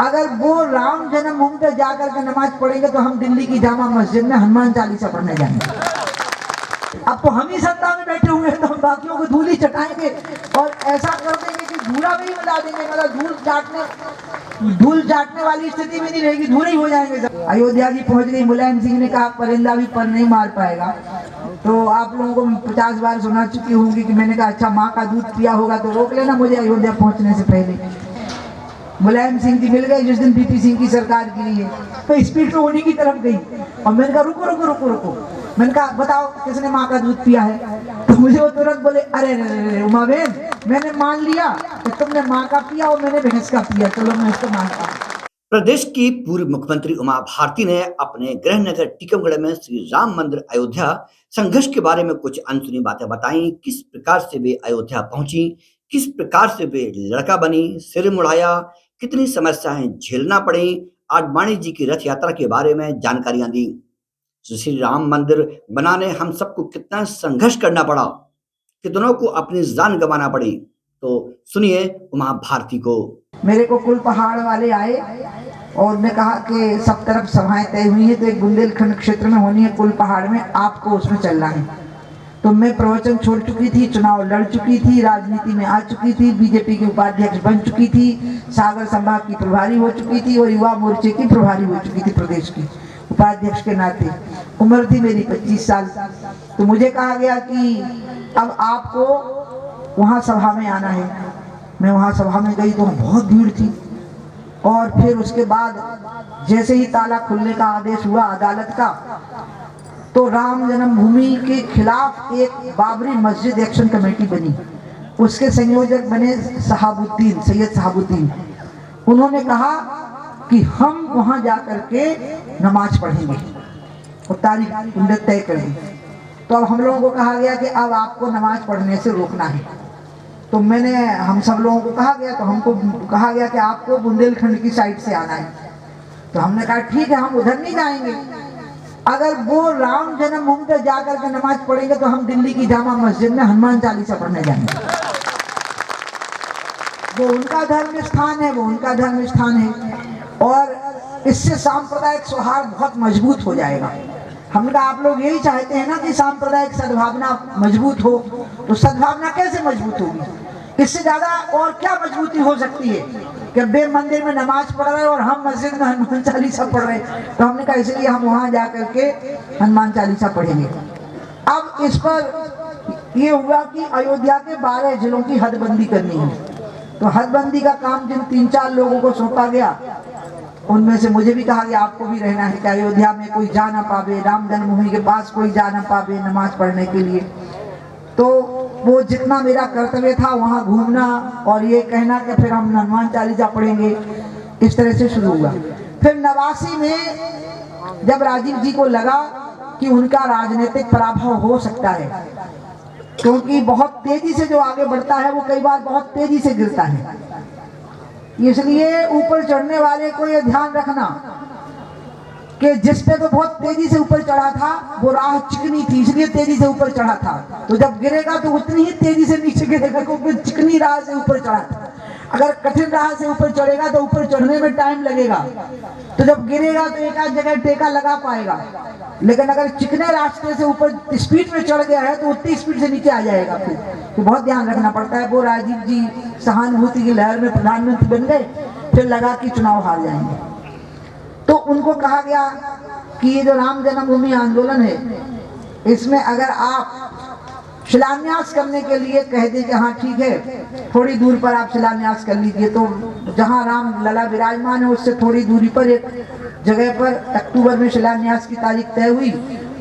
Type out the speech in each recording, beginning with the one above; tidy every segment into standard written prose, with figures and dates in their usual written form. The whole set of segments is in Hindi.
अगर वो राम जन्मभूमि पे जाकर के नमाज पढ़ेंगे तो हम दिल्ली की जामा मस्जिद में हनुमान चालीसा पढ़ने जाएंगे। अब तो हम ही सत्ता में बैठे हुए हैं तो हम बाकियों को धूल ही चटाएंगे और ऐसा कर देंगे कि धूला में ही मिला देंगे, मतलब धूल चाटने वाली स्थिति में नहीं रहेगी, धूल ही हो जाएंगे। अयोध्या जी पहुंच गई, मुलायम सिंह ने कहा परिंदा भी पर नहीं मार पाएगा। तो आप लोगों को 50 बार सुना चुकी होंगी कि मैंने कहा अच्छा माँ का दूध पिया होगा तो रोक लेना मुझे अयोध्या पहुंचने से पहले। मुलायम सिंह जी मिल गए जिस दिन बीपी सिंह की सरकार गिरी है, तो स्पीड तो उन्हीं की तरफ गई और मैंने कहा रुको रुको रुको रुको, मैंने कहा बताओ किसने माँ का दूध पिया है? तो मुझे वो तुरंत बोले अरे उमा बहन मैंने मान लिया कि तुमने माँ का पिया और मैंने भैंस का पिया, चलो मैं इसको मानता हूँ। प्रदेश की पूर्व मुख्यमंत्री उमा भारती ने अपने गृह नगर टीकमगढ़ में श्री राम मंदिर अयोध्या संघर्ष के बारे में कुछ अनसुनी बातें बताई। किस प्रकार से वे अयोध्या पहुंची, किस प्रकार से वे लड़का बनी, सिर मुड़ाया, कितनी समस्याएं झेलना पड़ी, आडवाणी जी की रथ यात्रा के बारे में जानकारियां दी। श्री राम मंदिर बनाने हम सबको कितना संघर्ष करना पड़ा, कितनों को अपनी जान गंवाना पड़ी, तो सुनिए उमा भारती को। मेरे को कुल पहाड़ वाले आए और मैं कहा कि सब तरफ सभाएं तय हुई है तो एक बुंदेलखंड क्षेत्र में होनी है कुल पहाड़ में, आपको उसमें चलना है। तो मैं प्रवचन छोड़ चुकी थी, चुनाव लड़ चुकी थी, राजनीति में आ चुकी थी, बीजेपी की उपाध्यक्ष बन चुकी थी, सागर संभाग की प्रभारी हो चुकी थी और युवा मोर्चे की प्रभारी हो चुकी थी प्रदेश की उपाध्यक्ष के नाते। उम्र थी मेरी 25 साल। तो मुझे कहा गया कि अब आपको वहाँ सभा में आना है। मैं वहाँ सभा में गई तो बहुत भीड़ थी और फिर उसके बाद जैसे ही ताला खुलने का आदेश हुआ अदालत का, तो राम जन्मभूमि के खिलाफ एक बाबरी मस्जिद एक्शन कमेटी बनी। उसके संयोजक बने सैयद शहाबुद्दीन। उन्होंने कहा कि हम वहां जाकर के नमाज पढ़ेंगे और तारीख उन्हें तय कर दी। तो अब हम लोगों को कहा गया कि अब आपको नमाज पढ़ने से रोकना है। तो हम सब लोगों को कहा गया, तो हमको कहा गया कि आपको बुंदेलखंड की साइड से आना है। तो हमने कहा ठीक है हम उधर नहीं जाएंगे। अगर वो राम जन्मभूमि पे जाकर के नमाज पढ़ेंगे तो हम दिल्ली की जामा मस्जिद में हनुमान चालीसा पढ़ने जाएंगे। वो उनका धर्म स्थान है, वो उनका धर्म स्थान है और इससे सांप्रदायिक सौहार्द बहुत मजबूत हो जाएगा। हमने कहा आप लोग यही चाहते हैं ना कि सांप्रदायिक सद्भावना मजबूत हो, तो सद्भावना कैसे मजबूत होगी? इससे ज्यादा और क्या मजबूती हो सकती है कि बे मंदिर में नमाज पढ़ रहे और हम मस्जिद में हनुमान चालीसा पढ़ रहे। तो हमने कहा इसलिए हम वहां जाकर के हनुमान चालीसा पढ़ेंगे। अब इस पर ये हुआ कि अयोध्या के 12 जिलों की हदबंदी करनी है। तो हदबंदी का काम जिन 3-4 लोगों को सौंपा गया उनमें से मुझे भी कहा गया आपको भी रहना है कि अयोध्या में कोई जा ना पावे, राम जन्मभूमि के पास कोई जा ना पावे नमाज पढ़ने के लिए। तो वो जितना मेरा कर्तव्य था वहाँ घूमना और ये कहना कि फिर हम हनुमान चालीसा पढ़ेंगे, इस तरह से शुरू हुआ। फिर 89 में जब राजीव जी को लगा कि उनका राजनीतिक पराभव हो सकता है, क्योंकि बहुत तेजी से जो आगे बढ़ता है वो कई बार बहुत तेजी से गिरता है, इसलिए ऊपर चढ़ने वाले को ये ध्यान रखना कि जिस पे तो बहुत तेजी से ऊपर चढ़ा था वो राह चिकनी थी इसलिए तेजी से ऊपर चढ़ा था। तो जब गिरेगा तो उतनी ही तेजी से नीचे गिरेगा क्योंकि चिकनी राह से ऊपर चढ़ा था। अगर कठिन राह से ऊपर चढ़ेगा तो ऊपर चढ़ने में टाइम लगेगा, तो जब गिरेगा तो एक आध जगह टेका लगा पाएगा। लेकिन अगर चिकने रास्ते से ऊपर स्पीड में चढ़ गया है तो उतनी स्पीड से नीचे आ जाएगा। फिर तो बहुत ध्यान रखना पड़ता है। वो राजीव जी सहानुभूति की लहर में प्रधानमंत्री बन गए, फिर लगा कि चुनाव हार जाएंगे। तो उनको कहा गया कि ये जो राम जन्मभूमि आंदोलन है इसमें अगर आप शिलान्यास करने के लिए कह दें कि हाँ ठीक है थोड़ी दूर पर आप शिलान्यास कर लीजिए, तो जहाँ राम लला विराजमान है उससे थोड़ी दूरी पर एक जगह पर अक्टूबर में शिलान्यास की तारीख तय हुई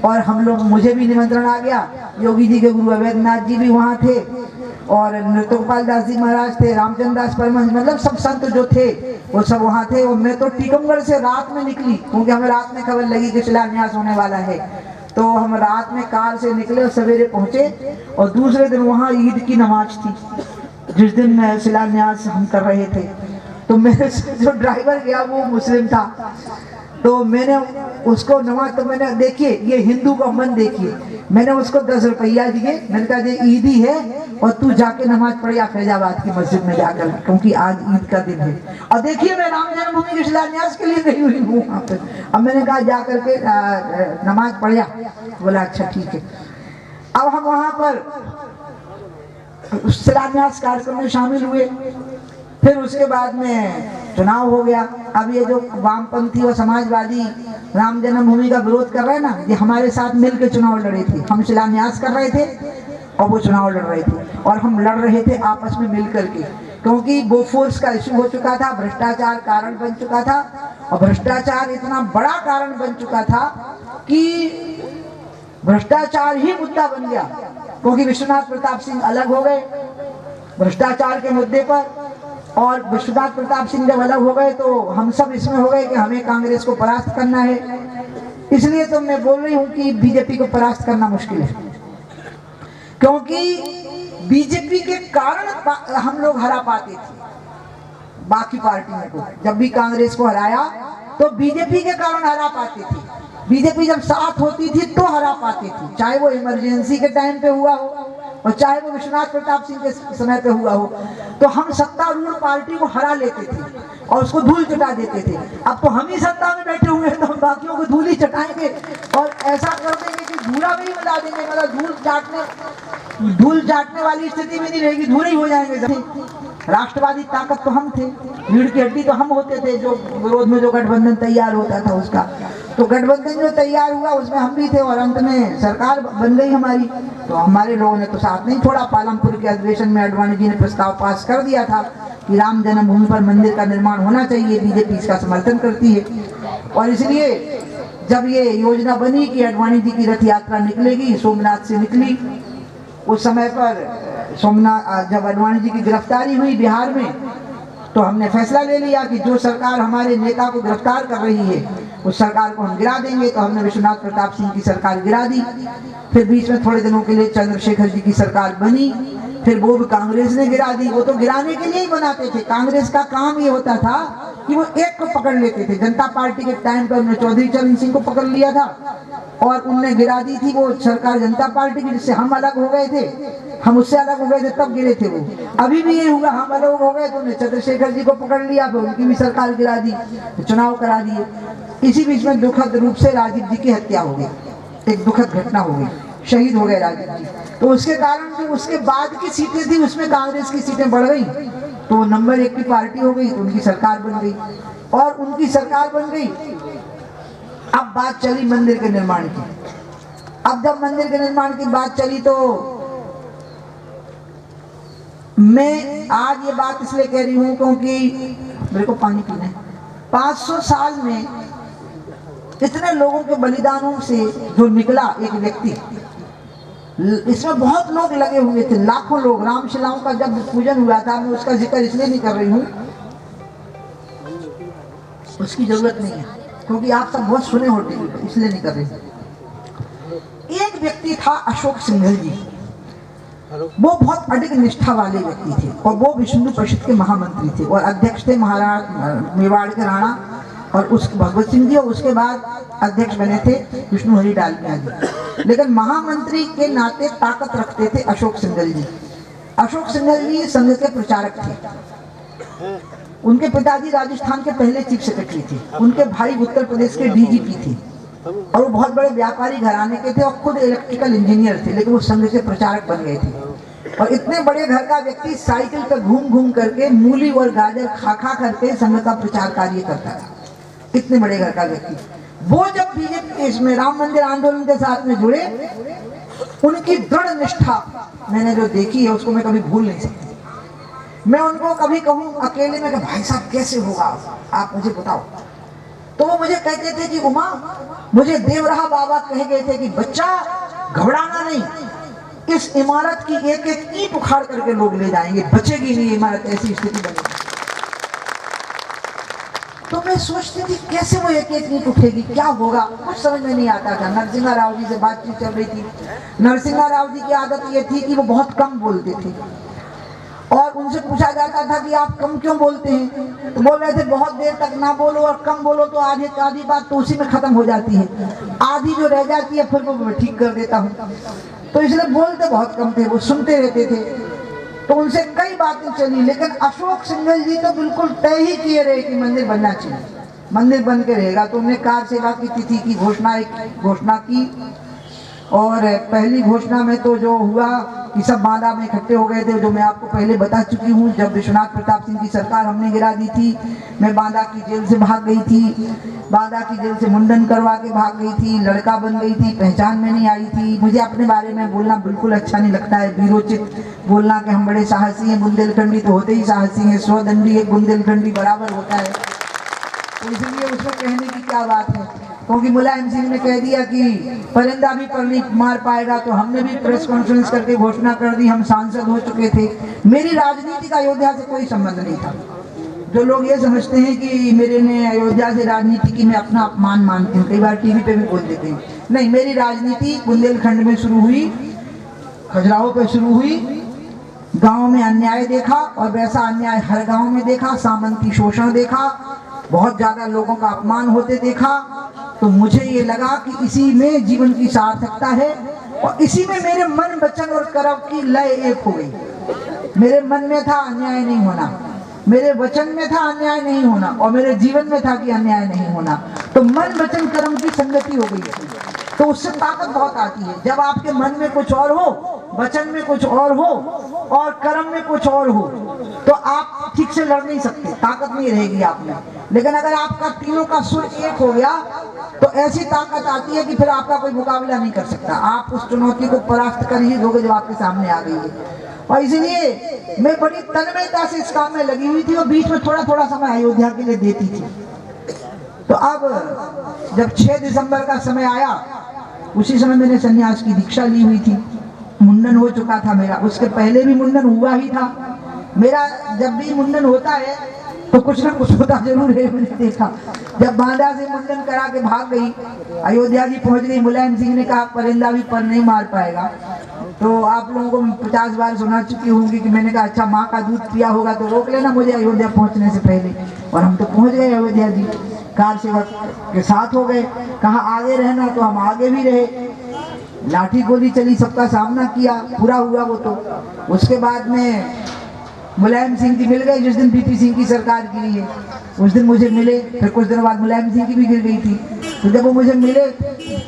और हम लोग, मुझे भी निमंत्रण आ गया। योगी जी के गुरु अवैधनाथ जी भी वहाँ थे और नृत्यगोपाल दास जी महाराज थे, रामचंद्र दास परमहंस, मतलब सब संत जो थे वो सब वहाँ थे। और मैं तो टीकमगढ़ से रात में निकली क्योंकि हमें रात में खबर लगी कि शिलान्यास होने वाला है। तो हम रात में कार से निकले और सवेरे पहुँचे और दूसरे दिन वहाँ ईद की नमाज थी जिस दिन शिलान्यास हम कर रहे थे। तो मेरे जो ड्राइवर गया वो मुस्लिम था तो मैंने उसको नमाज, तो मैंने देखिए ये हिंदू का मन देखिए, मैंने उसको 10 रुपया दिए, मैंने कहा ये ईद ही है और तू जाके नमाज पढ़िया फैजाबाद की मस्जिद में जाकर, क्योंकि आज ईद का दिन है। और देखिए मैं राम जन्मभूमि के शिलान्यास के लिए गई हुई हूँ वहाँ पे। अब मैंने कहा जा करके नमाज पढ़िया, बोला अच्छा ठीक है। अब हम वहाँ पर शिलान्यास कार्यक्रम में शामिल हुए, फिर उसके बाद में चुनाव हो गया। अब ये जो वामपंथी और समाजवादी राम जन्मभूमि का विरोध कर रहे हैं ना, ये हमारे साथ मिलकर चुनाव लड़े थे। हम शिलान्यास कर रहे थे और वो चुनाव लड़ रहे थे, और हम लड़ रहे थे आपस में मिल करके, क्योंकि बोफोर्स का इशू हो चुका था, भ्रष्टाचार कारण बन चुका था, और भ्रष्टाचार इतना बड़ा कारण बन चुका था कि भ्रष्टाचार ही मुद्दा बन गया, क्योंकि विश्वनाथ प्रताप सिंह अलग हो गए भ्रष्टाचार के मुद्दे पर, और विश्वनाथ प्रताप सिंह जब अलग हो गए तो हम सब इसमें हो गए कि हमें कांग्रेस को परास्त करना है। इसलिए तो मैं बोल रही हूँ कि बीजेपी को परास्त करना मुश्किल है, क्योंकि बीजेपी के कारण हम लोग हरा पाते थे बाकी पार्टियों को। जब भी कांग्रेस को हराया तो बीजेपी के कारण हरा पाते थे। बीजेपी जब साथ होती थी तो हरा पाते थे, चाहे वो इमरजेंसी के टाइम पे हुआ हो और चाहे वो विश्वनाथ प्रताप सिंह के समय पे हुआ हो। तो हम सत्तारूढ़ पार्टी को हरा लेते थे और उसको धूल चटा देते थे। अब तो हम ही सत्ता में बैठे हुए हैं तो हम बाकियों को धूल ही चटाएंगे और ऐसा कर देंगे कि धूला में ही मिला देंगे, मतलब धूल चाटने वाली स्थिति में नहीं रहेगी, धूल ही हो जाएंगे। राष्ट्रवादी ताकत तो हम थे, रीढ़ की हड्डी तो हम होते थे, जो विरोध में जो गठबंधन तैयार होता था उसका। तो गठबंधन जो तैयार हुआ उसमें हम भी थे और अंत में सरकार बन गई हमारी। तो हमारे लोगों ने तो साथ नहीं छोड़ा। पालमपुर के अधिवेशन में आडवाणी जी ने प्रस्ताव पास कर दिया था कि राम जन्मभूमि पर मंदिर का निर्माण होना चाहिए, बीजेपी इसका समर्थन करती है। और इसलिए जब ये योजना बनी कि आडवाणी जी की रथ यात्रा निकलेगी, सोमनाथ से निकली, उस समय पर सोमनाथ जब आडवाणी जी की गिरफ्तारी हुई बिहार में, तो हमने फैसला ले लिया कि जो सरकार हमारे नेता को गिरफ्तार कर रही है उस सरकार को हम गिरा देंगे। तो हमने विश्वनाथ प्रताप सिंह की सरकार गिरा दी। फिर बीच में थोड़े दिनों के लिए चंद्रशेखर जी की सरकार बनी, फिर वो भी कांग्रेस ने गिरा दी। वो तो गिराने के लिए ही बनाते थे, कांग्रेस का काम ये होता था कि वो एक को पकड़ लेते थे। जनता पार्टी के टाइम पर उन्होंने चौधरी चरण सिंह को पकड़ लिया था और उनने गिरा दी थी वो सरकार जनता पार्टी की, जिससे हम अलग हो गए थे, हम उससे अलग हो गए थे, तब गिरे थे वो। अभी भी ये हुआ, हम अलग हो गए तो उन्होंने चंद्रशेखर जी को पकड़ लिया, फिर उनकी भी सरकार गिरा दी, तो चुनाव करा दिए। इसी बीच में दुखद रूप से राजीव जी की हत्या हो गई, एक दुखद घटना हो गई, शहीद हो गए राजीव जी। तो उसके कारण जो उसके बाद की सीटें थी उसमें कांग्रेस की सीटें बढ़ गई, तो नंबर 1 की पार्टी हो गई, तो उनकी सरकार बन गई। और उनकी सरकार बन गई, अब बात चली मंदिर के निर्माण की। अब जब मंदिर के निर्माण की बात चली तो मैं आज ये बात इसलिए कह रही हूँ क्योंकि मेरे को पानी पीना है। 500 साल में इतने लोगों के बलिदानों से जो निकला एक व्यक्ति, इसमें बहुत लोग लगे हुए थे, लाखों लोग। रामशिलाओं का जब पूजन हुआ था, मैं उसका जिक्र इसलिए नहीं कर रही हूँ, उसकी जरूरत नहीं है क्योंकि आप सब बहुत सुने हो टीवी पर, इसलिए नहीं कर रही। एक व्यक्ति था अशोक सिंघल जी, वो बहुत अडिग निष्ठा वाले व्यक्ति थे और वो विष्णु परिषद के महामंत्री थे और अध्यक्ष थे महाराज मेवाड़ के राणा और उस भगवत सिंह जी, और उसके बाद अध्यक्ष बने थे विष्णु हरि डालमिया जी। लेकिन महामंत्री के नाते ताकत रखते थे अशोक सिंघल जी। अशोक सिंघल जी संघ के प्रचारक थे। उनके पिताजी राजस्थान के पहले चीफ सेक्रेटरी थे, उनके भाई उत्तर प्रदेश के डीजीपी थे और वो बहुत बड़े व्यापारी घराने के थे और खुद इलेक्ट्रिकल इंजीनियर थे, लेकिन वो संघ के प्रचारक बन गए थे। और इतने बड़े घर का व्यक्ति साइकिल पर घूम घूम करके मूली और गाजर खा खा करके संघ का प्रचार कार्य करता था। इतने बड़े घर का व्यक्ति, वो जब बीजेपी इसमें राम मंदिर आंदोलन के साथ में जुड़े, उनकी दृढ़ निष्ठा मैंने जो देखी है उसको मैं कभी भूल नहीं सकती। मैं उनको कभी कहूँ अकेले में कि भाई साहब कैसे होगा, आप मुझे बताओ, तो वो मुझे कहते थे कि उमा, मुझे देवराहा बाबा कह गए थे कि बच्चा घबराना नहीं, इस इमारत की एक एक ईंट उखाड़ करके लोग ले जाएंगे, बचेगी नहीं इमारत, ऐसी स्थिति बनेगी। तो मैं सोचती थी कैसे वो एक एक ईंट उठेगी, क्या होगा, कुछ समझ में नहीं आता था। नरसिंहा राव जी से बातचीत चल रही थी। नरसिंहा राव जी की आदत ये थी कि वो बहुत कम बोलते थे और उनसे पूछा जाता था कि आप कम क्यों बोलते हैं, तो बोल रहे थे बहुत देर तक ना बोलो और कम बोलो तो आधी बात तो उसी में खत्म हो जाती है, आधी जो रह जाती है फिर वो मैं ठीक कर देता हूँ। तो इसलिए बोलते बहुत कम थे, वो सुनते रहते थे। तो उनसे कई बातें चली, लेकिन अशोक सिंघल जी तो बिल्कुल तय ही किए रहे कि मंदिर बनना चाहिए, मंदिर बन के रहेगा। तो उन्होंने कार सेवा की तिथि की घोषणा की और पहली घोषणा में तो जो हुआ कि सब बांदा में इकट्ठे हो गए थे, जो मैं आपको पहले बता चुकी हूँ। जब विश्वनाथ प्रताप सिंह की सरकार हमने गिरा दी थी, मैं बांदा की जेल से भाग गई थी, बांदा की जेल से मुंडन करवा के भाग गई थी, लड़का बन गई थी, पहचान में नहीं आई थी। मुझे अपने बारे में बोलना बिल्कुल अच्छा नहीं लगता है, वीरोचित बोलना कि हम बड़े साहसी हैं। बुंदेलखंडी तो होते ही साहसी हैं, 100 दंडी एक बुंदेलखंडी बराबर होता है, तो इसलिए उसमें कहने की क्या बात है। क्योंकि मुलायम सिंह ने कह दिया कि परिंदा भी पर नहीं मार पाएगा, तो हमने भी प्रेस कॉन्फ्रेंस करके घोषणा कर दी, हम सांसद हो चुके थे। मेरी राजनीति का अयोध्या से कोई संबंध नहीं था। जो लोग ये समझते हैं कि मेरे ने अयोध्या से राजनीति की मैं अपना अपमान मानती हूँ, कई बार टीवी पे भी बोल देते हैं, नहीं, मेरी राजनीति बुंदेलखंड में शुरू हुई, खजुराहो पे शुरू हुई। गांव में अन्याय देखा और वैसा अन्याय हर गांव में देखा, सामंती शोषण देखा, बहुत ज्यादा लोगों का अपमान होते देखा। तो मुझे ये लगा कि इसी में जीवन की सार्थकता है और इसी में मेरे मन वचन और कर्म की लय एक हो गई। मेरे मन में था अन्याय नहीं होना, मेरे वचन में था अन्याय नहीं होना और मेरे जीवन में था कि अन्याय नहीं होना। तो मन वचन कर्म की संगति हो गई, तो उससे ताकत बहुत आती है। जब आपके मन में कुछ और हो, वचन में कुछ और हो और कर्म में कुछ और हो, तो आप ठीक से लड़ नहीं सकते, ताकत नहीं रहेगी आप में। लेकिन अगर आपका तीनों का सुर एक हो गया तो ऐसी ताकत आती है कि फिर आपका कोई मुकाबला नहीं कर सकता। आप उस चुनौती को परास्त कर ही दोगे जो आपके सामने आ गई है। और इसलिए मैं बड़ी तन्मयता से इस काम में लगी हुई थी और बीच में थोड़ा थोड़ा समय अयोध्या के लिए देती थी। तो अब जब 6 दिसंबर का समय आया, उसी समय मैंने सन्यास की दीक्षा ली हुई थी, मुंडन हो चुका था मेरा, उसके पहले भी मुंडन हुआ ही था मेरा। जब भी मुंडन होता है तो कुछ ना कुछ होता जरूर है, मैंने देखा। जब बांदा से मुंडन करा के भाग गई, अयोध्या जी पहुंच गई, मुलायम सिंह ने कहा परिंदा भी पर नहीं मार पाएगा। तो आप लोगों को 50 बार सुना चुकी होंगी कि मैंने कहा अच्छा माँ का दूध पिया होगा तो रोक लेना मुझे अयोध्या पहुंचने से पहले। और हम तो पहुंच गए अयोध्या जी, कार सेवक के साथ हो गए, कहा आगे रहना, तो हम आगे भी रहे। लाठी गोली चली, सबका सामना किया, पूरा हुआ वो। तो उसके बाद में मुलायम सिंह जी मिल गए जिस दिन पीपी सिंह की सरकार गिरी है, उस दिन मुझे मिले। फिर कुछ दिनों बाद मुलायम सिंह की भी गिर गई थी। तो जब वो मुझे मिले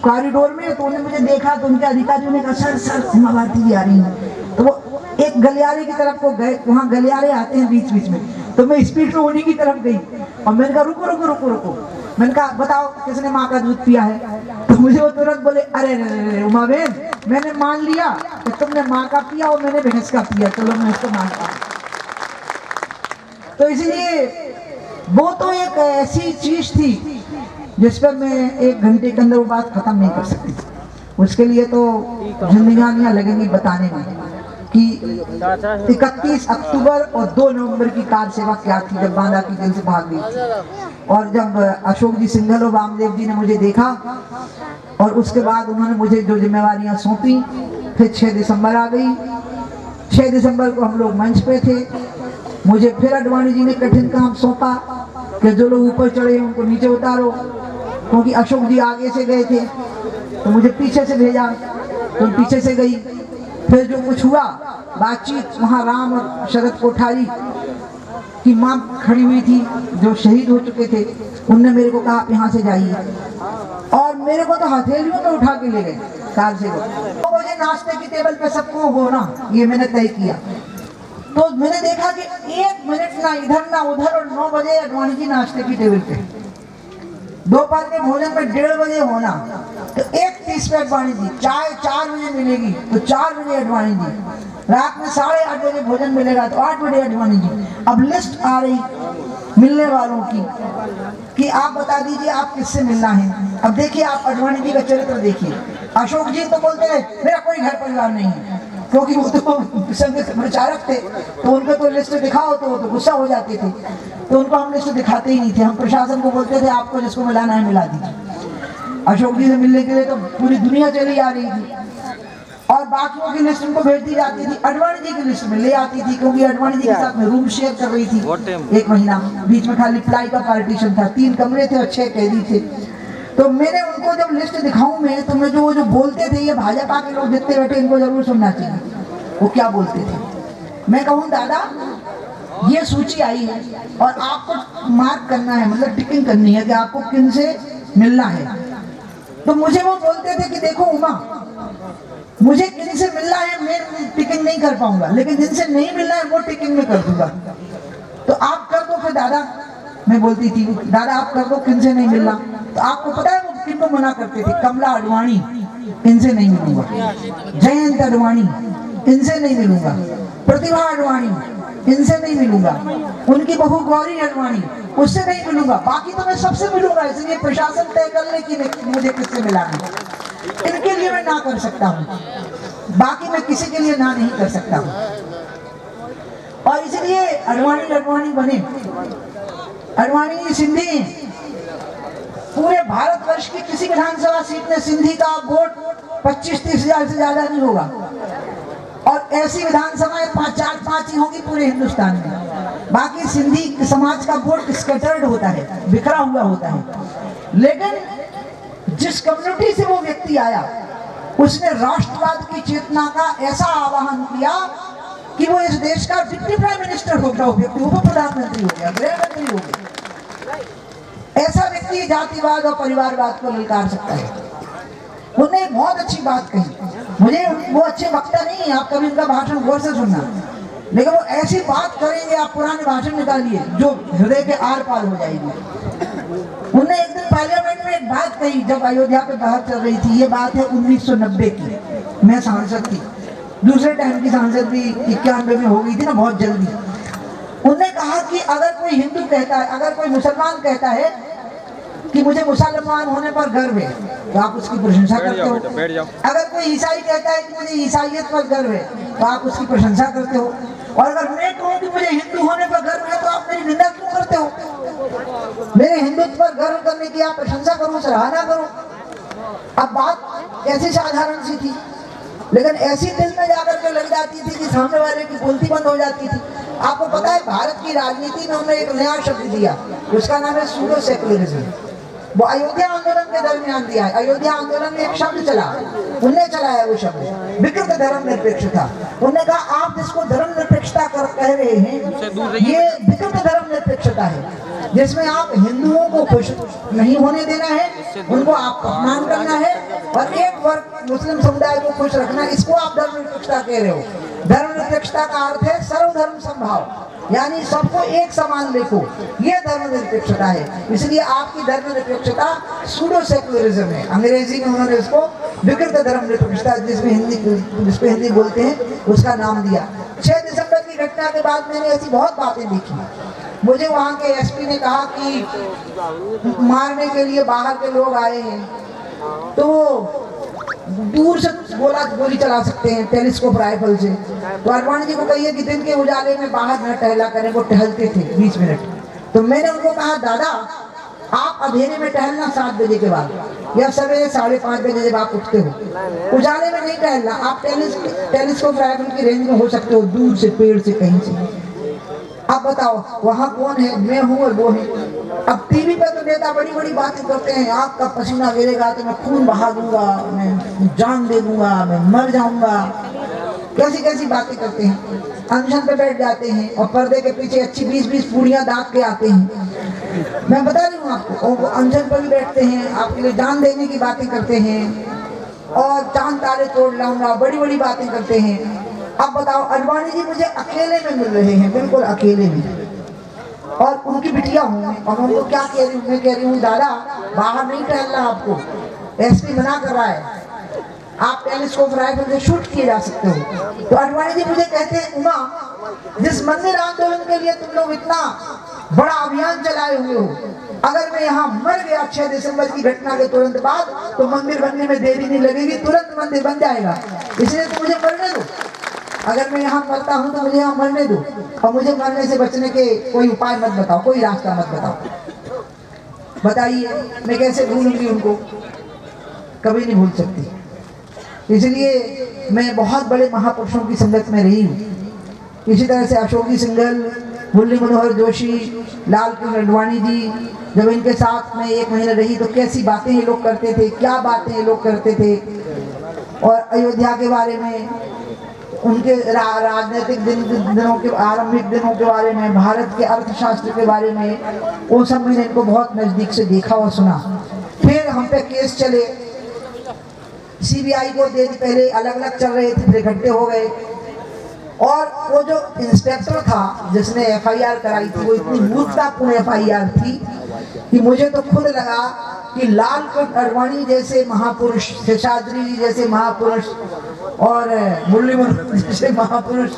कॉरिडोर में, तो उन्हें मुझे देखा तो उनके अधिकारियों ने कहा सर सीमा भारती जी आ रही हैं। तो वो एक गलियारे की तरफ को गए, वहाँ गलियारे आते हैं बीच बीच में, तो मैं स्पीड में उन्हीं की तरफ गई और मैंने कहा रुको रुको रुको रुको। मैंने कहा बताओ किसने माँ का दूध पिया है? तो मुझे वो तुरंत बोले अरे उमा बहन, मैंने मान लिया कि तुमने माँ का पिया और मैंने भैंस का पिया, चलो मैं इसको मानता हूँ। तो इसलिए वो तो एक ऐसी चीज थी जिस पर मैं 1 घंटे के अंदर वो बात खत्म नहीं कर सकती। उसके लिए तो जिंदगियां लगेंगी बताने में कि 31 अक्टूबर और 2 नवंबर की कार सेवा क्या थी जब बांदा की जेल से भाग गई थी। और जब अशोक जी सिंघल और वामदेव जी ने मुझे देखा और उसके बाद उन्होंने मुझे जो जिम्मेवारियां सौंपी, फिर 6 दिसंबर आ गई। 6 दिसंबर को हम लोग मंच पे थे, मुझे फिर अडवाणी जी ने कठिन काम सौंपा कि जो लोग ऊपर चढ़े उनको नीचे उतारो, क्योंकि अशोक जी आगे से गए थे तो मुझे पीछे से भेजा, तो पीछे से गई। फिर जो कुछ हुआ बातचीत, वहाँ राम और शरद कोठारी की मां खड़ी हुई थी जो शहीद हो चुके थे, उनने मेरे को कहा आप यहाँ से जाइए, और मेरे को तो हथेलियों में उठा के ले गए कार से। तो मुझे नाश्ते की टेबल पे सबको होना ये मैंने तय किया। तो मैंने देखा कि 1 मिनट ना इधर ना उधर, और 9 बजे अडवाणी जी नाश्ते की टेबल पे, दोपहर के भोजन में 1:30 बजे होना, तो 1:30 पे अडवाणी जी, चाय 4 बजे मिलेगी तो 4 बजे अडवाणी जी, रात में 8:30 बजे भोजन मिलेगा तो 8 बजे अडवाणी जी। अब लिस्ट आ रही मिलने वालों की कि आप बता दीजिए आप किससे मिलना है। अब देखिए आप अडवाणी जी का चरित्र देखिए। अशोक जी तो बोलते हैं मेरा कोई घर परिवार नहीं है, क्योंकि वो तो संघ प्रचारक थे, तो उनको तो लिस्ट दिखाओ तो वो तो गुस्सा हो जाते थे, तो उनको हम लिस्ट दिखाते ही नहीं थे। हम प्रशासन को बोलते थे आपको जिसको मिलाना है मिला दीजिए। अशोक जी से मिलने के लिए तो पूरी दुनिया चली आ रही थी। और बाकियों की लिस्ट उनको भेज दी जाती थी, आडवाणी जी की लिस्ट में ले आती थी, क्योंकि आडवाणी जी के साथ में रूम शेयर कर रही थी 1 महीना, बीच में खाली प्लाई का पार्टीशन था, 3 कमरे थे और 6 कैदी थे। तो मैंने उनको जब लिस्ट दिखाऊं मैं, तो मैं जो बोलते थे, ये भाजपा के लोग जितने बैठे इनको जरूर सुनना चाहिए, वो क्या बोलते थे। मैं कहूँ दादा ये सूची आई है और आपको मार्क करना है, मतलब टिकिंग करनी है कि आपको किन से मिलना है। तो मुझे वो बोलते थे कि देखो उमा, मुझे किन से मिलना है मैं टिकिंग नहीं कर पाऊंगा, लेकिन जिनसे नहीं मिलना है वो टिकिंग में कर दूंगा। तो आप कर दो फिर दादा, मैं बोलती थी दादा आप कर दो, किन से नहीं मिलना। तो आपको पता है वो किन को मना करते थे, कमला आडवाणी, इनसे नहीं मिलूंगा, जयंत आडवाणी, इनसे नहीं मिलूंगा, प्रतिभा आडवाणी, इनसे नहीं मिलूंगा, उनकी बहू गौरी आडवाणी, उससे नहीं मिलूंगा, बाकी तो मैं सबसे मिलूंगा। इसलिए प्रशासन तय कर ले कि मुझे किससे मिलाना, इनके लिए मैं ना कर सकता हूँ, बाकी मैं किसी के लिए ना नहीं कर सकता हूँ। और इसलिए आडवाणी बने। आडवाणी सिंधी, पूरे भारतवर्ष की किसी विधानसभा सीट में सिंधी का वोट 25-30 हजार से ज्यादा नहीं होगा, और ऐसी विधानसभाएं 4-5 ही होंगी पूरे हिंदुस्तान में। बाकी सिंधी समाज का वोट स्कैटर्ड होता है, बिखरा हुआ होता है। लेकिन जिस कम्युनिटी से वो व्यक्ति आया, उसने राष्ट्रवाद की चेतना का ऐसा आह्वान किया कि वो इस देश का डिप्टी प्राइम मिनिस्टर हो गया, व्यक्ति उप प्रधानमंत्री हो गया, गृह मंत्री हो गया। ऐसा व्यक्ति जातिवाद और परिवारवाद को ललकार सकता है। उन्होंने एक बहुत अच्छी बात कही, मुझे वो अच्छे वक्ता नहीं है, आप कभी उनका भाषण गौर से सुनना, लेकिन वो ऐसी बात करेंगे, आप पुराने भाषण निकालिए जो हृदय के आर पार हो जाएगी। उन्होंने एक दिन पार्लियामेंट में एक बात कही, जब अयोध्या पे बात चल रही थी, ये बात है 1990 की, मैं सांसद थी, दूसरे टाइम की सांसद भी 91 में हो गई थी ना, बहुत जल्दी। उन्होंने कहा कि अगर कोई हिंदू कहता है, अगर कोई मुसलमान कहता है कि मुझे मुसलमान होने पर गर्व है, तो आप उसकी प्रशंसा करते हो। अगर कोई ईसाई कहता है कि मुझे ईसाइयत पर गर्व है, तो आप उसकी प्रशंसा करते हो। और अगर मैं कहूँ कि मुझे हिंदू होने पर गर्व है, तो आप मेरी निंदा क्यों करते हो? मेरे हिंदुत्व पर गर्व करने की आप प्रशंसा करो, सराहना करो। अब बात कैसी साधारण सी थी, लेकिन ऐसी दिल में जाकर के लग जाती थी कि सामने वाले की बोलती बंद हो जाती थी। आपको पता है भारत की राजनीति में उन्होंने एक नया शब्द दिया, उसका नाम है सूडो सेकुलरिज्म। वो अयोध्या आंदोलन के दरमियान दिया है। अयोध्या आंदोलन में एक शब्द चला, उनने चलाया वो शब्द, विकृत धर्मनिरपेक्षता। उन्होंने कहा आप जिसको धर्मनिरपेक्षता कह रहे हैं, ये विकृत धर्मनिरपेक्षता है, जिसमें आप हिंदुओं को खुश नहीं होने देना है, उनको आप अपमान करना है, और एक वर्ग मुस्लिम समुदाय को खुश रखना, इसको आप धर्मनिरपेक्षता कह रहे हो। धर्मनिरपेक्षता का अर्थ है सर्वधर्म समभाव, यानी सबको एक समान देखो, ये धर्मनिरपेक्षता है। इसलिए आपकी धर्मनिरपेक्षता सूडो सेकुलरिज्म है। अंग्रेजी में उन्होंने उसको विकृत धर्मनिरपेक्षता, जिसको हिंदी बोलते हैं, उसका नाम दिया। 6 दिसंबर की घटना के बाद मैंने ऐसी बहुत बातें देखी। मुझे वहाँ के एसपी ने कहा कि मारने के लिए बाहर के लोग आए हैं, तो दूर से गोली चला सकते हैं टेलीस्कोप राइफल से। तो आडवाणी जी को कहिए कि दिन के उजाले में बाहर न टहला करें, वो टहलते थे 20 मिनट। तो मैंने उनको कहा दादा आप अंधेरे में टहलना 7 बजे के बाद या सवेरे 5:30 बजे जब आप उठते हो, उजाले में नहीं टहलना। आप टेलीस्कोप राइफल की रेंज में हो सकते हो, दूर से, पेड़ से, कहीं से। अब बताओ वहाँ कौन है, मैं हूँ और वो है। अब टीवी पे तो नेता बड़ी बड़ी बातें करते हैं, आग का पसीना गिरेगा तो मैं खून बहा दूंगा, मैं जान दे दूंगा, मैं मर जाऊंगा, कैसी कैसी बातें करते हैं। अनशन पे बैठ जाते हैं और पर्दे के पीछे अच्छी 20-20 पूड़ियाँ दाग के आते हैं। मैं बता रही हूँ आपको, और वो अनशन पर भी बैठते हैं, आपके लिए जान देने की बातें करते हैं, और चांद तारे तोड़ लाऊंगा, बड़ी बड़ी बातें करते हैं। अब बताओ आडवाणी जी मुझे अकेले में मिल रहे हैं, बिल्कुल अकेले में, और उनकी बिटिया हूँ, और उनको क्या कह रही हूँ, मैं कह रही हूँ दादा बाहर नहीं टहलना, आपको एसपी मना कर रहा है, आप टेलीस्कोप राइफल से शूट किए जा सकते हो। तो आडवाणी जी मुझे कहते हैं उमा, जिस मंदिर आंदोलन के लिए तुम लोग इतना बड़ा अभियान चलाए हुए हो, अगर मैं यहाँ मर गया 6 दिसंबर की घटना के तुरंत बाद, तो मंदिर बनने में देरी नहीं लगेगी, तुरंत मंदिर बन जाएगा। इसलिए तो मुझे मरने दो, अगर मैं यहाँ मरता हूँ तो मुझे यहाँ मरने दो, और मुझे मरने से बचने के कोई उपाय मत बताओ, कोई रास्ता मत बताओ। बताइए मैं कैसे भूलूंगी उनको, कभी नहीं भूल सकती। इसलिए मैं बहुत बड़े महापुरुषों की संगत में रही हूँ। इसी तरह से अशोकी सिंघल, मुरली मनोहर जोशी, लाल कृष्ण अडवाणी जी, जब इनके साथ में 1 महीने रही तो कैसी बातें ये लोग करते थे, क्या बातें ये लोग करते थे। और अयोध्या के बारे में, उनके राजनीतिक दिनों के आरंभिक दिनों के बारे में, भारत के अर्थशास्त्र के बारे में, वो सब मैंने इनको बहुत नज़दीक से देखा और सुना। फिर हम पे केस चले, सीबीआई को दे दी, पहले अलग अलग चल रहे थे, फिर इकट्ठे हो गए। और वो जो इंस्पेक्टर था जिसने एफआईआर कराई थी, वो इतनी मूर्खतापूर्ण एफआईआर थी कि मुझे तो खुद लगा कि लाल कृष्ण अडवाणी जैसे महापुरुष, शेषाद्री जी जैसे महापुरुष और मुरली मनोहर जैसे महापुरुष,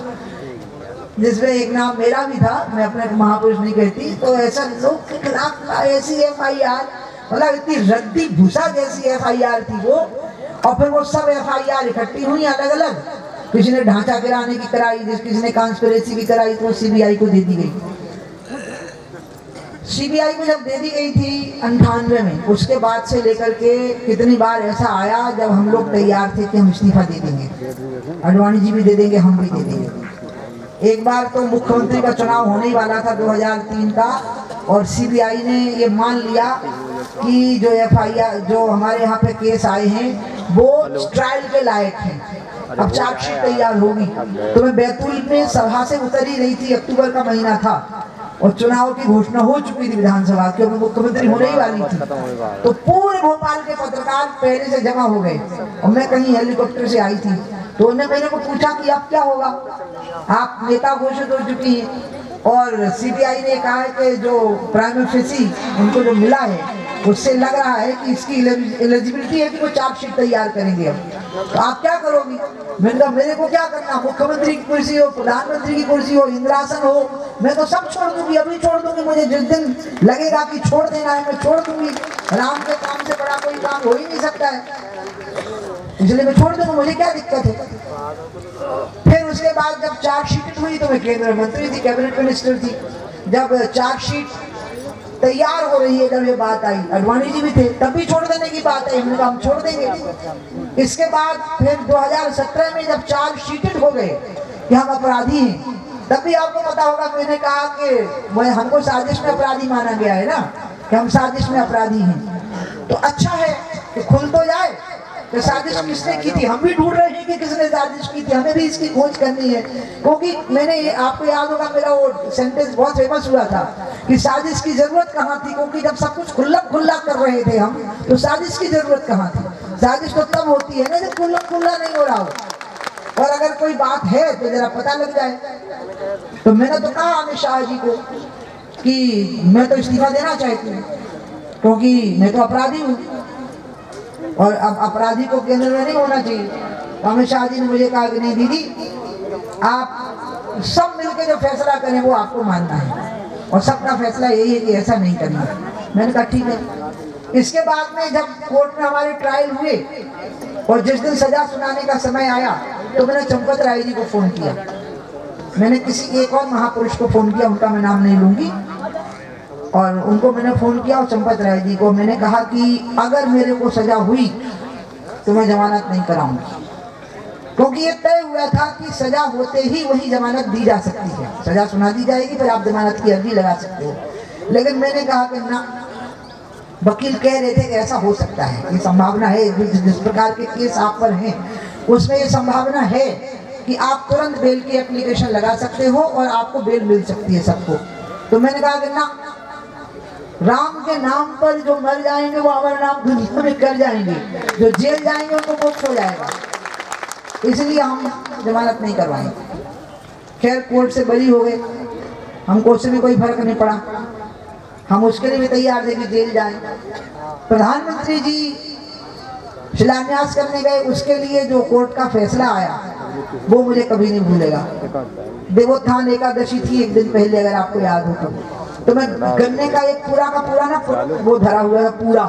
जिसमें एक नाम मेरा भी था, मैं अपने को महापुरुष नहीं कहती, तो ऐसा लोग के खिलाफ ऐसी एफआईआर, मतलब इतनी रद्दी भूसा जैसी एफआईआर थी वो। और फिर वो सब एफआईआर इकट्ठी हुई अलग अलग, किसी ने ढांचा गिराने की कराई, किसी ने कॉन्स्पिरेसी की कराई, तो सीबीआई को दे दी गई। सीबीआई को जब दे दी गई थी 98 में, उसके बाद से लेकर के कितनी बार ऐसा आया जब हम लोग तैयार थे कि हम इस्तीफा दे देंगे, अडवाणी जी भी दे देंगे, हम भी दे देंगे। एक बार तो मुख्यमंत्री का चुनाव होने ही वाला था 2003 का, और सीबीआई ने ये मान लिया कि जो एफआईआर, जो हमारे यहाँ पे केस आए हैं वो ट्रायल के लायक हैं, अब चार्जशीट तैयार होगी। तो मैं बैतूल में सभा से उतर ही रही थी, अक्टूबर का महीना था और चुनाव की घोषणा हो चुकी थी विधानसभा की, और मुख्यमंत्री होने ही वाली थी। तो पूरे भोपाल के पत्रकार पहले से जमा हो गए और मैं कहीं हेलीकॉप्टर से आई थी, तो उन्होंने मेरे को पूछा कि अब क्या होगा, आप नेता घोषित हो चुकी हैं। और सीबीआई ने कहा है कि जो प्राइम फेसी उनको जो मिला है उससे लग रहा है कि इसकी एलिजिबिलिटी है कि वो चार्जशीट तैयार करेंगे। अब तो आप क्या करोगी? मैंने कहा मेरे को क्या करना, मुख्यमंत्री की कुर्सी हो, प्रधानमंत्री की कुर्सी हो, इंद्रासन हो, मैं तो सब छोड़ दूंगी, अभी छोड़ दूंगी। मुझे जिस दिन लगेगा कि छोड़ देना है मैं छोड़ दूंगी। राम के काम से बड़ा कोई काम हो ही नहीं सकता है, इसलिए मैं छोड़ दूंगा, मुझे क्या दिक्कत है। फिर उसके बाद जब चार्जशीट हुई तो मैं केंद्रीय मंत्री थी, कैबिनेट मिनिस्टर थी। जब चार्जशीट तैयार हो रही है, जब ये बात आई, अडवाणी जी भी थे, तब भी छोड़ देने की बात आई, हमने कहा हम छोड़ देंगे। इसके बाद फिर 2017 में जब चार्जशीटेड हो गए कि हम अपराधी हैं, तब भी आपको पता होगा मैंने कहा कि हमको साजिश में अपराधी माना गया है ना, कि हम साजिश में अपराधी हैं। तो अच्छा है कि खुल तो जाए कि साजिश किसने की थी, हम भी ढूंढ रहे हैं कि किसने साजिश की थी, हमें भी इसकी खोज करनी है। क्योंकि मैंने, आपको याद होगा मेरा वो सेंटेंस बहुत फेमस हुआ था कि साजिश की जरूरत कहाँ थी, क्योंकि जब सब कुछ खुल्ला खुल्ला कर रहे थे हम, तो साजिश की जरूरत कहाँ थी। साजिश तो तब होती है ना जब खुल्ला खुल्ला नहीं हो रहा हो, और अगर कोई बात है तो जरा पता लग जाए। तो मैंने तो कहा अमित शाह जी को कि मैं तो इस्तीफा देना चाहती हूँ, क्योंकि मैं तो अपराधी हूँ और अब अपराधी को केंद्र में नहीं होना चाहिए। तो अमित शाह जी ने मुझे कहा कि नहीं दीदी, आप सब मिलकर जो फैसला करें वो आपको मानना है, और सबका फैसला यही है कि ऐसा नहीं करना। मैंने कहा ठीक है। इसके बाद में जब कोर्ट में हमारे ट्रायल हुए और जिस दिन सजा सुनाने का समय आया, तो मैंने चंपत राय जी को फोन किया। मैंने किसी एक और महापुरुष को फोन किया, उनका मैं नाम नहीं लूंगी, और उनको मैंने फोन किया, और चंपत राय जी को मैंने कहा कि अगर मेरे को सजा हुई तो मैं जमानत नहीं कराऊंगी, क्योंकि ये तय हुआ था कि सजा होते ही वही जमानत दी जा सकती है। सजा सुना दी जाएगी फिर आप जमानत की अर्जी लगा सकते हो। लेकिन मैंने कहा कि ना, वकील कह रहे थे कि ऐसा हो सकता है, ये संभावना है, जिस प्रकार के केस आप पर हैं उसमें ये संभावना है कि आप तुरंत बेल की एप्लीकेशन लगा सकते हो और आपको बेल मिल सकती है सबको। तो मैंने कहा कि ना, राम के नाम पर जो मर जाएंगे वो अमर नाम दुनिया में कर जाएंगे, जो जेल जाएंगे उनको मोक्ष हो जाएगा, इसलिए हम जमानत नहीं करवाएंगे। खैर कोर्ट से बरी हो गए, हमको उससे भी कोई फर्क नहीं पड़ा, हम उसके लिए भी तैयार थे कि जेल जाएं। प्रधानमंत्री जी शिलान्यास करने गए, उसके लिए जो कोर्ट का फैसला आया वो मुझे कभी नहीं भूलेगा। देवोत्थान एकादशी थी एक दिन पहले, अगर आपको याद हो तो मैं गन्ने का एक पूरा का पूरा ना वो धरा हुआ था पूरा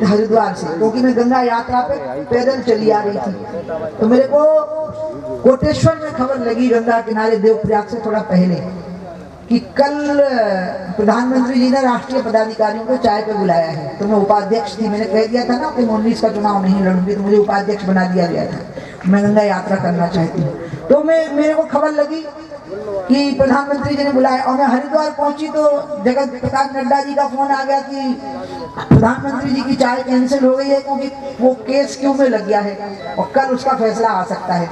हरिद्वार से, क्योंकि मैं गंगा यात्रा पे पैदल चली आ रही थी। तो मेरे को कोटेश्वर में खबर लगी, गंगा किनारे देवप्रयाग से थोड़ा पहले, कि कल प्रधानमंत्री जी ने राष्ट्रीय पदाधिकारियों को चाय पे बुलाया है। तो मैं उपाध्यक्ष थी, मैंने कह दिया था ना कि मैं 19 का चुनाव नहीं लड़ूंगी, तो मुझे उपाध्यक्ष बना दिया गया था। मैं गंगा यात्रा करना चाहती हूँ। तो मेरे को खबर लगी कि प्रधानमंत्री जी ने बुलाया और मैं हरिद्वार पहुंची तो जगत प्रकाश नड्डा जी का फोन आ गया कि प्रधानमंत्री जी की चाय कैंसिल हो गई है क्योंकि वो केस क्यों में लग गया है और कल उसका फैसला आ सकता है।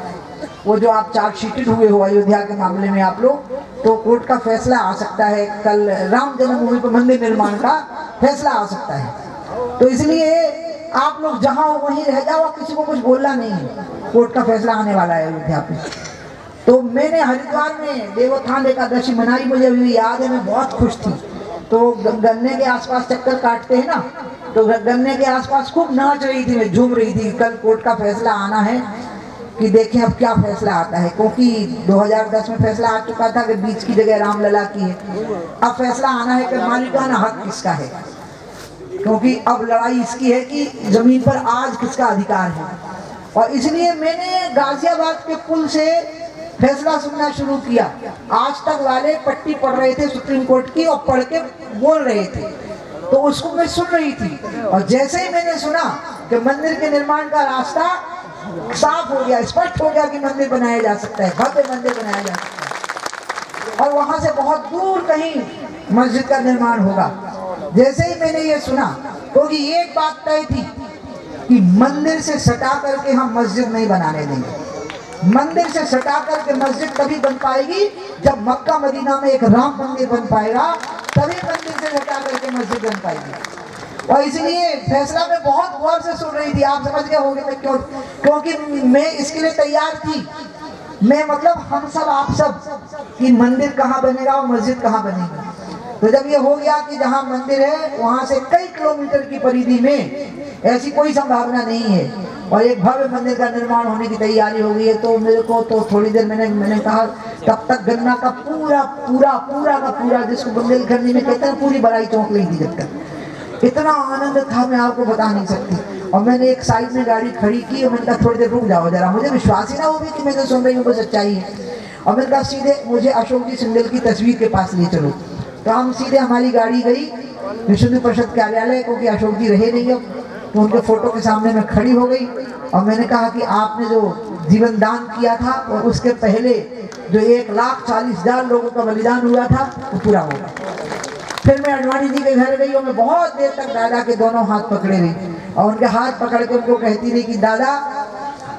वो जो आप चार्जशीटेड हुए हो अयोध्या के मामले में आप लोग, तो कोर्ट का फैसला आ सकता है, कल राम जन्मभूमि पर मंदिर निर्माण का फैसला आ सकता है। तो इसलिए आप लोग जहाँ हो वहीं रह जाओ, किसी को कुछ बोलना नहीं है, कोर्ट का फैसला आने वाला है अयोध्या पे। तो मैंने हरिद्वार में देवोत्थान एकादशी मनाई, मुझे अभी याद है, मैं बहुत खुश थी। तो गन्ने के आसपास चक्कर काटते हैं ना, तो गन्ने के आसपास खूब नाच रही थी, मैं झूम रही थी। कल कोर्ट का फैसला आना है कि देखें अब क्या फैसला आता है, क्योंकि 2010 में फैसला आ चुका था कि बीच की जगह रामलला की है। अब फैसला आना है कि मालिकाना हक किसका है, क्योंकि अब लड़ाई इसकी है कि जमीन पर आज किसका अधिकार है। और इसलिए मैंने गाजियाबाद के पुल से फैसला सुनना शुरू किया। आज तक वाले पट्टी पढ़ रहे थे सुप्रीम कोर्ट की और पढ़ के बोल रहे थे, तो उसको मैं सुन रही थी। और जैसे ही मैंने सुना कि मंदिर के निर्माण का रास्ता साफ हो गया, स्पष्ट हो गया कि मंदिर बनाया जा सकता है, भव्य मंदिर बनाया जा सकता है और वहां से बहुत दूर कहीं मस्जिद का निर्माण होगा। जैसे ही मैंने ये सुना, क्योंकि तो एक बात तय थी कि मंदिर से सटा करके हम मस्जिद नहीं बनाने देंगे। मंदिर से सटा करके मस्जिद तभी बन पाएगी जब मक्का मदीना में एक राम मंदिर बन पाएगा, तभी मंदिर से सटा करके मस्जिद बन पाएगी। और इसलिए फैसला मैं बहुत गौर से सुन रही थी। आप समझ गए होंगे मैं क्यों, क्योंकि मैं इसके लिए तैयार थी। मैं मतलब हम सब आप सब कि मंदिर कहाँ बनेगा और मस्जिद कहाँ बनेगी। तो जब ये हो गया कि जहाँ मंदिर है वहां से कई किलोमीटर की परिधि में ऐसी कोई संभावना नहीं है और एक भव्य मंदिर का निर्माण होने की तैयारी हो गई है, तो मेरे को तो थोड़ी देर मैंने कहा तब तक गन्ना का पूरा जिसको बुंदेलखंडी में कहते हैं पूरी बड़ाई चौंक ली थी। जब तक इतना आनंद था मैं आपको बता नहीं सकती। और मैंने एक साइड में गाड़ी खड़ी की और मैंने कहा थोड़ी देर रुक जाओ जरा, मुझे विश्वास ही ना हो भी कि मैं जो सुन रही हूँ वो सच्चाई है। और मैंने कहा सीधे मुझे अशोक जी सिंघल की तस्वीर के पास ले चलो। तो हम सीधे हमारी गाड़ी गई विश्व हिंदू परिषद कार्यालय, क्योंकि अशोक जी रहे नहीं अब, तो उनके फोटो के सामने मैं खड़ी हो गई और मैंने कहा कि आपने जो जीवन दान किया था और उसके पहले जो 1,40,000 लोगों का बलिदान हुआ था वो पूरा होगा। फिर मैं अडवाणी जी के घर गई और मैं बहुत देर तक दादा के दोनों हाथ पकड़े रही और उनके हाथ पकड़ के उनको कहती रही कि दादा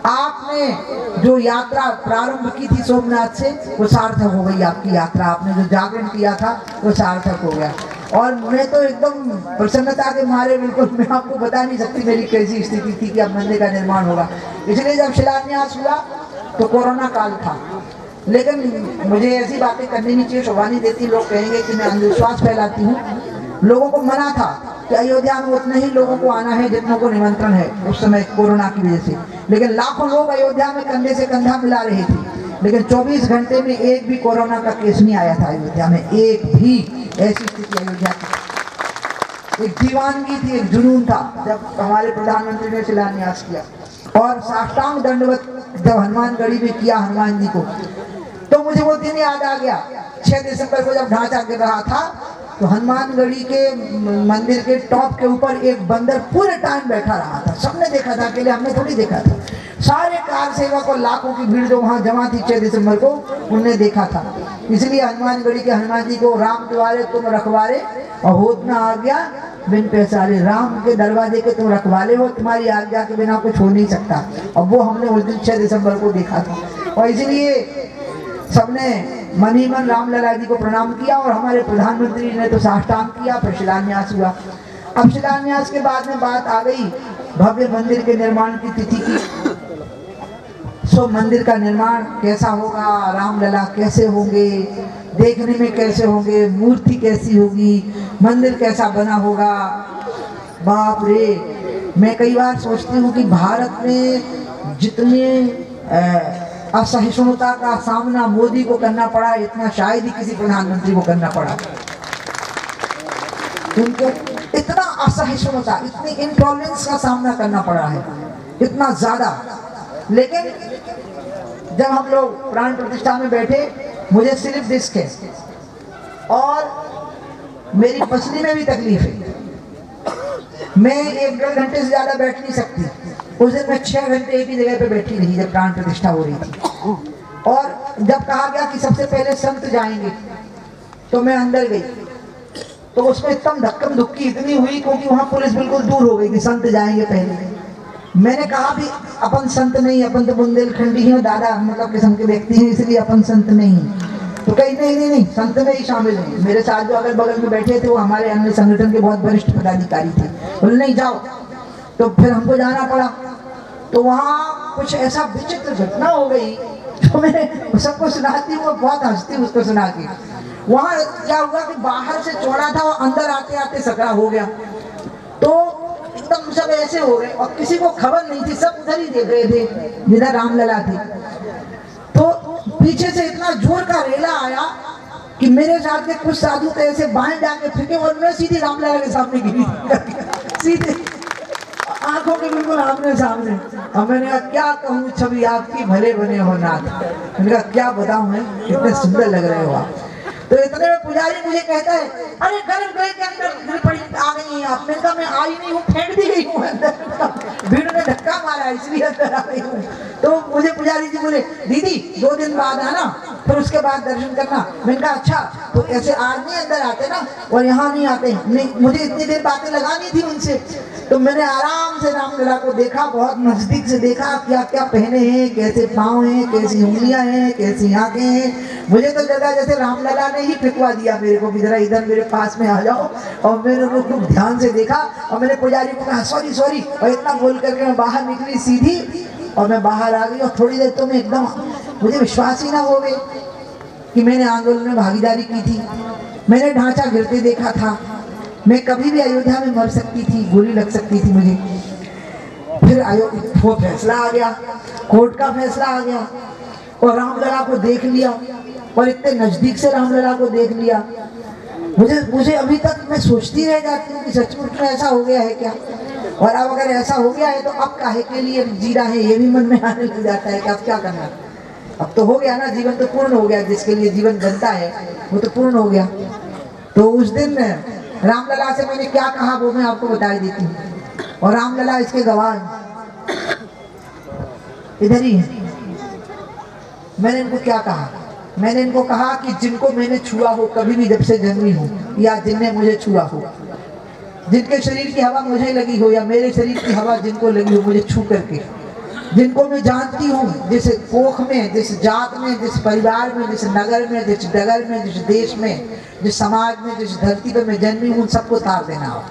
आपने जो यात्रा प्रारंभ की थी सोमनाथ से वो सार्थक हो गई। आपकी यात्रा, आपने जो जागरण किया था वो सार्थक हो गया। और मैं तो एकदम प्रसन्नता के मारे बिल्कुल, मैं आपको बता नहीं सकती मेरी कैसी स्थिति थी कि अब मंदिर का निर्माण होगा। इसलिए जब शिलान्यास हुआ तो कोरोना काल था, लेकिन मुझे ऐसी बातें करनी नहीं चाहिए, शोभा नहीं देती। लोग कहेंगे कि मैं अंधविश्वास फैलाती हूँ। लोगों को मना था कि अयोध्या में उतने ही लोगों को आना है जितनों को निमंत्रण है उस समय कोरोना की वजह से, लेकिन लाखों लोग अयोध्या में कंधे से कंधा मिला रहे थे। लेकिन 24 घंटे में एक भी कोरोना का केस नहीं आया था अयोध्या में, एक भी ऐसी स्थिति अयोध्या की। एक दीवानगी थी, एक जुनून था जब हमारे प्रधानमंत्री ने शिलान्यास किया। और साष्टांग दंडवत जब हनुमानगढ़ी में किया हनुमान जी को, तो मुझे वो दिन याद आ गया। 6 दिसंबर को जब ढांचा गिर रहा था तो हनुमानगढ़ी के मंदिर के टॉप के ऊपर एक बंदर पूरे टाइम बैठा रहा था। सबने देखा था, अकेले हमने थोड़ी देखा था। सारे कार सेवक और लाखों की भीड़ जो वहां जमा थी 6 दिसंबर को, उनने देखा था। इसलिए हनुमानगढ़ी के हनुमान जी को राम द्वारे तुम रखवारे और होत ना आ गया बिन पैसारे। राम के दरवाजे के तुम रखवाले हो, तुम्हारी आज्ञा के बिना कुछ हो नहीं सकता। और वो हमने उस दिन 6 दिसंबर को देखा था। और इसलिए सबने मन ही मन रामलला जी को प्रणाम किया और हमारे प्रधानमंत्री ने तो साष्टांग किया। फिर शिलान्यास हुआ। अब शिलान्यास के बाद में बात आ गई भव्य मंदिर के निर्माण की तिथि की। सो मंदिर का निर्माण कैसा होगा, रामलला कैसे होंगे, देखने में कैसे होंगे, मूर्ति कैसी होगी, मंदिर कैसा बना होगा। बाप रे, मैं कई बार सोचती हूँ कि भारत में जितने असहिष्णुता का सामना मोदी को करना पड़ा, इतना शायद ही किसी प्रधानमंत्री को करना पड़ा। उनको इतना असहिष्णुता, इतनी इंटॉलरेंस का सामना करना पड़ा है, इतना ज्यादा। लेकिन जब हम लोग प्राण प्रतिष्ठा में बैठे, मुझे सिर्फ डिस्क है और मेरी पसली में भी तकलीफ है। मैं 1-1.5 घंटे से ज्यादा बैठ नहीं सकती। उस दिन मैं 6 घंटे एक ही जगह पे बैठी रही जब प्राण प्रतिष्ठा हो रही थी। और जब कहा गया कि सबसे पहले संत जाएंगे तो मैं अंदर गई, तो उसमें एकदम धक्कम धुक्की इतनी हुई क्योंकि वहां पुलिस बिल्कुल दूर हो गई कि संत जाएंगे पहले। मैंने कहा भी अपन संत नहीं, अपन तो बुंदेलखंडी हैं, दादा मतलब किस्म के व्यक्ति हैं, इसलिए अपन संत नहीं। तो कहीं नहीं संत में ही शामिल है। मेरे साथ जो अगल बगल में बैठे थे वो हमारे अन्य संगठन के बहुत वरिष्ठ पदाधिकारी थे। बोले नहीं जाओ, तो फिर हमको जाना पड़ा। तो वहाँ कुछ ऐसा विचित्र घटना हो गई तो मैंने सबको सुनाती हूँ, बहुत हंसती हूँ उसको सुना के। वहाँ क्या हुआ कि बाहर से चौड़ा था और अंदर आते आते सकरा हो गया, तो एकदम सब ऐसे हो गए और किसी को खबर नहीं थी, सब उधर ही देख रहे थे जिधर रामलला थे। तो पीछे से इतना जोर का रेला आया कि मेरे साथ के कुछ साधु तो ऐसे बाएं जाके फेंके और मैं सीधी रामलला के सामने गिरी सीधे आंखों के बिल्कुल आमने सामने। और मैंने कहा क्या कहूँ छवि आपकी, भले बने हो नाथ। मैंने कहा क्या बताऊं मैं, कितने सुंदर लग रहे हो आप। तो इतने में पुजारी मुझे कहता है अरे गर्म गए के अंदर पड़ी आ गई हैं आप। मैंने कहा मैं आई नहीं हूँ, फेंक दी गई हूँ अंदर, भीड़ ने धक्का मारा इसलिए अंदर आ गई हूँ। तो मुझे पुजारी जी बोले दीदी 2 दिन बाद आना, फिर उसके बाद दर्शन करना। मैंने कहा अच्छा, तो ऐसे आज नहीं अंदर आते ना और यहाँ नहीं आते नहीं। मुझे इतनी देर बातें लगानी थी उनसे, तो मैंने आराम से रामलला को देखा, बहुत नजदीक से देखा क्या क्या पहने हैं, कैसे पाँव हैं, कैसी उंगलियां हैं, कैसी आंखें हैं। मुझे तो लगा जैसे रामलला ने ही फिकवा दिया मेरे को, जरा इधर मेरे पास में आ जाओ। और मैंने उनको खूब ध्यान से देखा और मैंने पुजारी को कहा सॉरी और इतना बोल करके मैं बाहर निकली सीधी और मैं बाहर आ गई। और थोड़ी देर तो मैं एकदम, मुझे विश्वास ही ना हो गए कि मैंने आंदोलन में भागीदारी की थी। मैंने ढांचा गिरते देखा था, मैं कभी भी अयोध्या में मर सकती थी, गोली लग सकती थी मुझे। फिर वो फैसला आ गया, कोर्ट का फैसला आ गया और रामलला को देख लिया और इतने नजदीक से रामलला को देख लिया। मुझे अभी तक मैं सोचती रह जाती हूँ कि सचमुच में ऐसा हो गया है क्या, और अब अगर ऐसा हो गया है तो अब काहे के लिए जीना है, ये भी मन में आने लग जाता है कि अब क्या करना। अब तो हो गया ना, जीवन तो पूर्ण हो गया, जिसके लिए जीवन बनता है वो तो पूर्ण हो गया। तो उस दिन रामलला से मैंने क्या कहा वो मैं आपको बता देती हूँ, और रामलला इसके गवाह इधर ही है। मैंने इनको क्या कहा, मैंने इनको कहा कि जिनको मैंने छुआ हो कभी भी जब से जन्मी हूँ, या जिनने मुझे छुआ हो, जिनके शरीर की हवा मुझे लगी हो या मेरे शरीर की हवा जिनको लगी हो मुझे छू करके, जिनको मैं जानती हूँ, जिस कोख में, जिस जात में, जिस परिवार में, जिस नगर में, जिस डगर में, जिस देश में, जिस समाज में, जिस धरती पर मैं जन्मी हूँ, सबको तार देना हो।